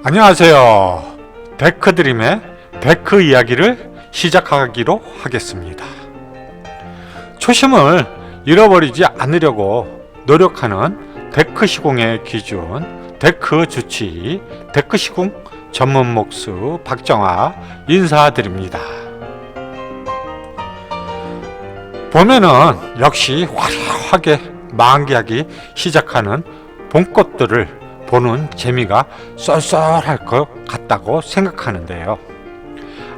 안녕하세요. 데크드림의 데크 이야기를 시작하기로 하겠습니다. 초심을 잃어버리지 않으려고 노력하는 데크 시공의 기준, 데크 주치, 데크 시공 전문 목수 박정아 인사드립니다. 보면은 역시 화려하게 만개하기 시작하는 봄꽃들을 보는 재미가 쏠쏠할 것 같다고 생각하는데요.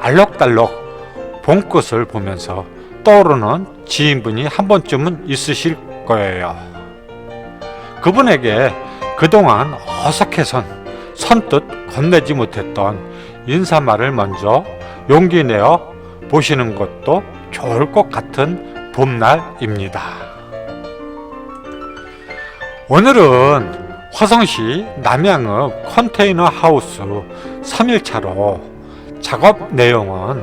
알록달록 봄꽃을 보면서 떠오르는 지인분이 한 번쯤은 있으실 거예요. 그분에게 그동안 어색해선 선뜻 건네지 못했던 인사말을 먼저 용기 내어 보시는 것도 좋을 것 같은 봄날입니다. 오늘은 화성시 남양읍 컨테이너 하우스 3일차로 작업 내용은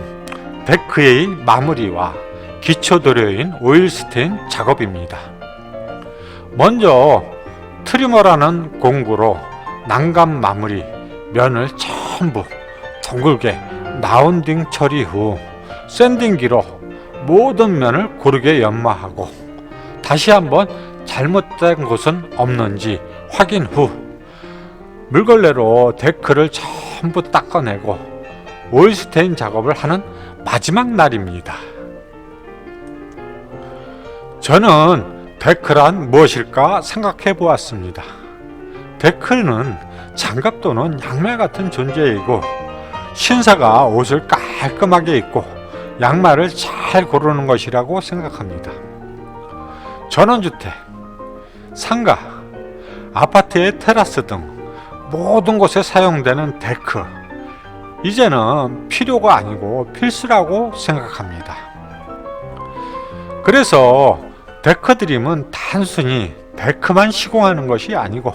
데크의 마무리와 기초도료인 오일 스테인 작업입니다. 먼저 트리머라는 공구로 난감 마무리 면을 전부 둥글게 라운딩 처리 후 샌딩기로 모든 면을 고르게 연마하고 다시 한번 잘못된 곳은 없는지 확인 후 물걸레로 데크를 전부 닦아내고 오일 스테인 작업을 하는 마지막 날입니다. 저는 데크란 무엇일까 생각해 보았습니다. 데크는 장갑 또는 양말 같은 존재이고 신사가 옷을 깔끔하게 입고 양말을 잘 고르는 것이라고 생각합니다. 전원주택, 상가, 아파트의 테라스 등 모든 곳에 사용되는 데크, 이제는 필요가 아니고 필수라고 생각합니다. 그래서 데크드림은 단순히 데크만 시공하는 것이 아니고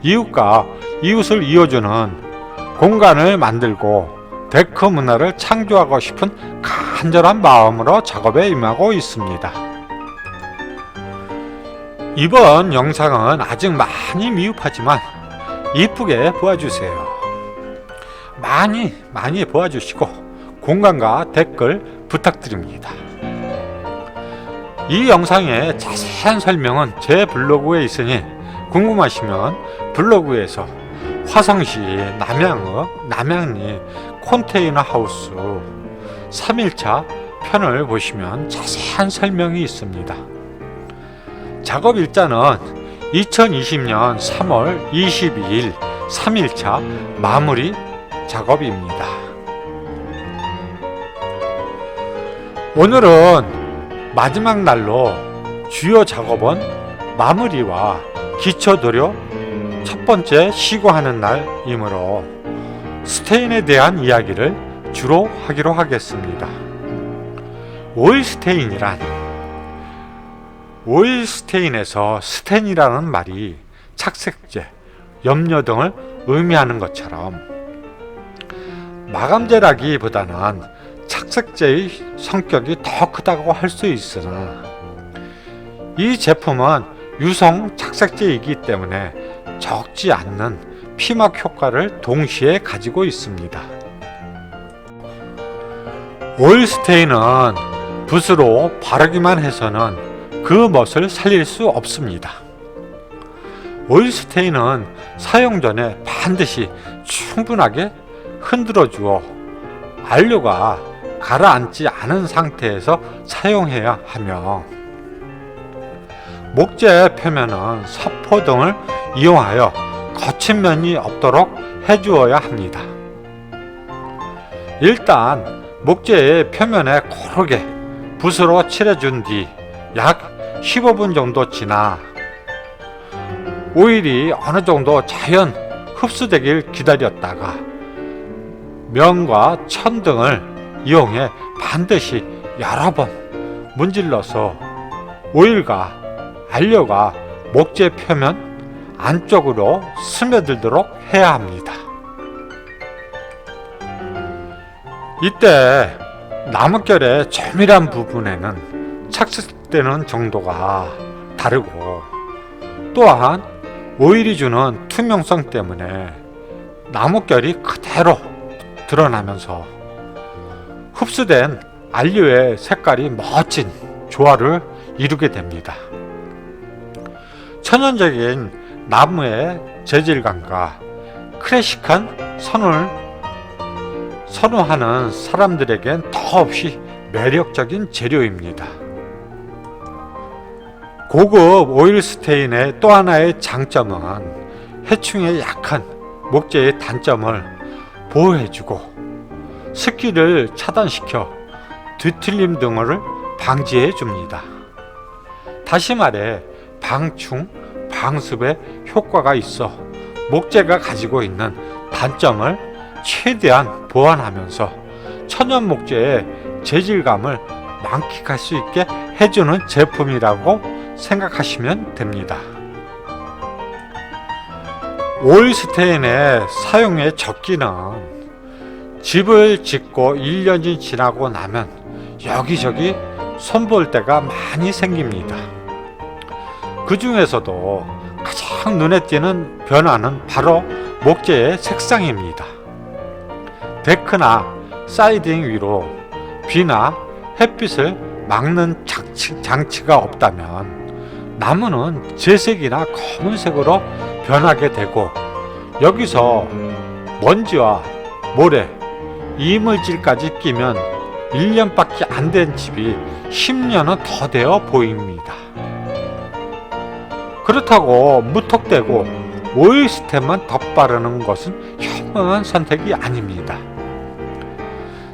이웃과 이웃을 이어주는 공간을 만들고 데크 문화를 창조하고 싶은 간절한 마음으로 작업에 임하고 있습니다. 이번 영상은 아직 많이 미흡하지만 이쁘게 보아주세요. 많이 보아주시고 공감과 댓글 부탁드립니다. 이 영상의 자세한 설명은 제 블로그에 있으니 궁금하시면 블로그에서 화성시 남양리 컨테이너 하우스 3일차 편을 보시면 자세한 설명이 있습니다. 작업 일자는 2020년 3월 22일 3일차 마무리 작업입니다. 오늘은 마지막 날로 주요 작업은 마무리와 기초도료 첫 번째 시공하는 날이므로 스테인에 대한 이야기를 주로 하기로 하겠습니다. 오일 스테인에서 스텐이라는 말이 착색제, 염료 등을 의미하는 것처럼 마감제라기보다는 착색제의 성격이 더 크다고 할 수 있으나 이 제품은 유성 착색제이기 때문에 적지 않는 피막 효과를 동시에 가지고 있습니다. 오일 스테인은 붓으로 바르기만 해서는 그 멋을 살릴 수 없습니다. 오일 스테인은 사용 전에 반드시 충분하게 흔들어 주어 안료가 가라앉지 않은 상태에서 사용해야 하며 목재 표면은 서포 등을 이용하여 거친 면이 없도록 해주어야 합니다. 일단 목재의 표면에 고르게 붓으로 칠해준 뒤 약 15분 정도 지나 오일이 어느 정도 자연 흡수되길 기다렸다가 면과 천 등을 이용해 반드시 여러 번 문질러서 오일과 안료가 목재 표면 안쪽으로 스며들도록 해야 합니다. 이때 나뭇결의 조밀한 부분에는 착색되는 정도가 다르고 또한 오일이 주는 투명성 때문에 나뭇결이 그대로 드러나면서 흡수된 안료의 색깔이 멋진 조화를 이루게 됩니다. 천연적인 나무의 재질감과 클래식한 선을 선호하는 사람들에겐 더없이 매력적인 재료입니다. 고급 오일스테인의 또 하나의 장점은 해충의 약한 목재의 단점을 보호해주고 습기를 차단시켜 뒤틀림 등을 방지해 줍니다. 다시 말해 방충, 방습의 효과가 있어 목재가 가지고 있는 단점을 최대한 보완하면서 천연 목재의 재질감을 만끽할 수 있게 해주는 제품이라고 생각하시면 됩니다. 오일스테인의 사용의 적기는 집을 짓고 1년이 지나고 나면 여기저기 손볼 데가 많이 생깁니다. 그 중에서도 가장 눈에 띄는 변화는 바로 목재의 색상입니다. 데크나 사이딩 위로 비나 햇빛을 막는 장치가 없다면 나무는 재색이나 검은색으로 변하게 되고 여기서 먼지와 모래, 이물질까지 끼면 1년밖에 안 된 집이 10년은 더 되어 보입니다. 그렇다고 무턱대고 오일스텐만 덧바르는 것은 현명한 선택이 아닙니다.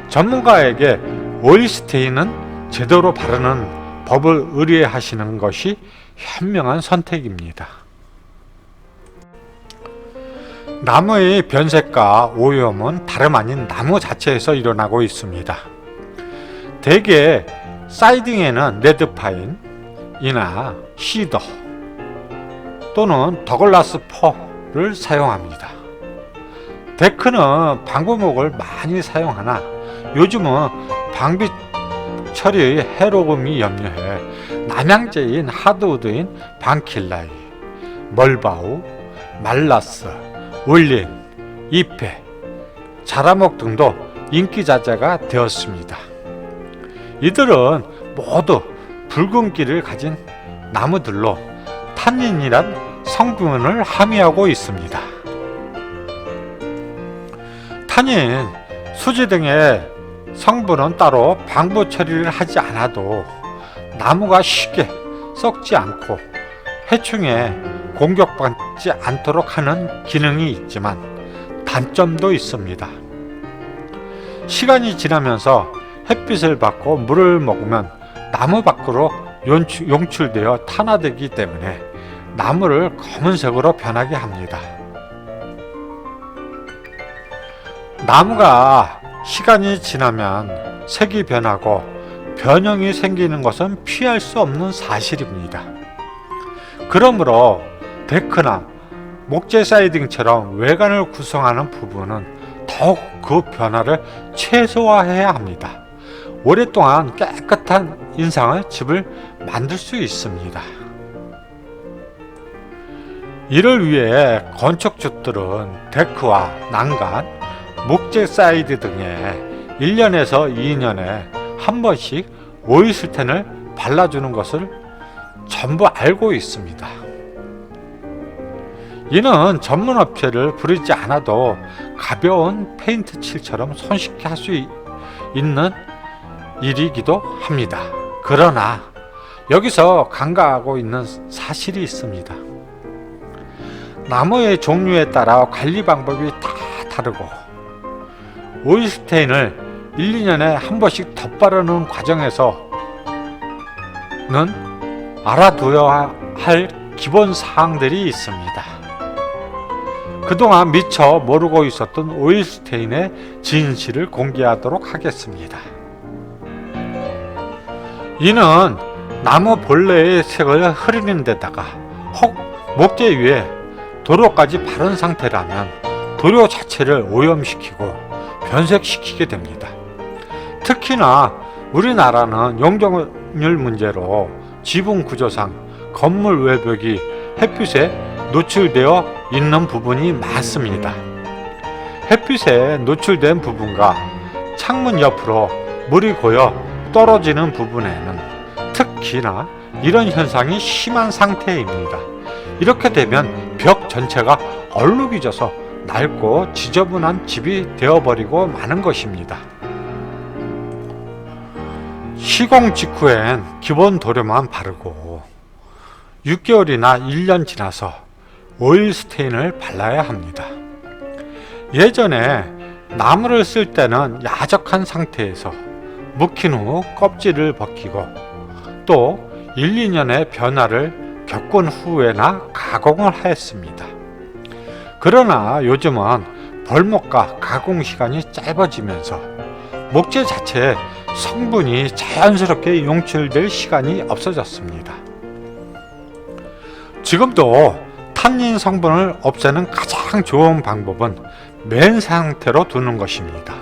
전문가에게 오일스테인은 제대로 바르는 법을 의뢰하시는 것이 현명한 선택입니다. 나무의 변색과 오염은 다름 아닌 나무 자체에서 일어나고 있습니다. 대개 사이딩에는 레드파인이나 시더 또는 더글라스 퍼를 사용합니다. 데크는 방부목을 많이 사용하나 요즘은 방비 처리의 해로움이 염려해 남양제인 하드우드인 방킬라이, 멀바우, 말라스, 울린, 이페, 자라목 등도 인기자재가 되었습니다. 이들은 모두 붉은기를 가진 나무들로 탄닌이란 성분을 함유하고 있습니다. 탄닌, 수지 등의 성분은 따로 방부 처리를 하지 않아도 나무가 쉽게 썩지 않고 해충에 공격받지 않도록 하는 기능이 있지만 단점도 있습니다. 시간이 지나면서 햇빛을 받고 물을 먹으면 나무 밖으로 용출되어 탄화되기 때문에 나무를 검은색으로 변하게 합니다. 나무가 시간이 지나면 색이 변하고 변형이 생기는 것은 피할 수 없는 사실입니다. 그러므로 데크나 목재 사이딩처럼 외관을 구성하는 부분은 더욱 그 변화를 최소화해야 합니다. 오랫동안 깨끗한 인상의 집을 만들 수 있습니다. 이를 위해 건축주들은 데크와 난간, 목재 사이드 등에 1년에서 2년에 한 번씩 오일스텐을 발라주는 것을 전부 알고 있습니다. 이는 전문 업체를 부르지 않아도 가벼운 페인트 칠처럼 손쉽게 할 수 있는 일이기도 합니다. 그러나 여기서 간과하고 있는 사실이 있습니다. 나무의 종류에 따라 관리 방법이 다 다르고 오일스테인을 1, 2년에 한 번씩 덧바르는 과정에서는 알아두어야 할 기본 사항들이 있습니다. 그동안 미처 모르고 있었던 오일스테인의 진실을 공개하도록 하겠습니다. 이는 나무 본래의 색을 흐리는 데다가 혹 목재 위에 도료까지 바른 상태라면 도료 자체를 오염시키고 변색시키게 됩니다. 특히나 우리나라는 용적률 문제로 지붕 구조상 건물 외벽이 햇빛에 노출되어 있는 부분이 많습니다. 햇빛에 노출된 부분과 창문 옆으로 물이 고여 떨어지는 부분에는 특히나 이런 현상이 심한 상태입니다. 이렇게 되면 벽 전체가 얼룩이 져서 낡고 지저분한 집이 되어버리고 마는 것입니다. 시공 직후엔 기본 도료만 바르고 6개월이나 1년 지나서 오일 스테인을 발라야 합니다. 예전에 나무를 쓸 때는 야적한 상태에서 묵힌 후 껍질을 벗기고 또 1, 2년의 변화를 겪은 후에나 가공을 하였습니다. 그러나 요즘은 벌목과 가공 시간이 짧아지면서 목재 자체의 성분이 자연스럽게 용출될 시간이 없어졌습니다. 지금도 탄닌 성분을 없애는 가장 좋은 방법은 맨 상태로 두는 것입니다.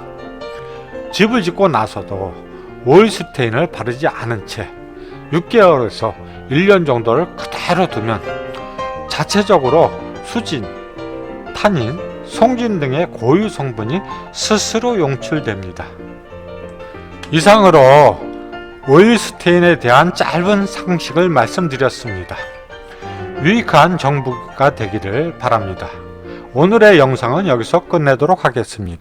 집을 짓고 나서도 오일 스테인을 바르지 않은 채 6개월에서 1년 정도를 그대로 두면 자체적으로 수진, 탄닌, 송진 등의 고유 성분이 스스로 용출됩니다. 이상으로 오일 스테인에 대한 짧은 상식을 말씀드렸습니다. 유익한 정보가 되기를 바랍니다. 오늘의 영상은 여기서 끝내도록 하겠습니다.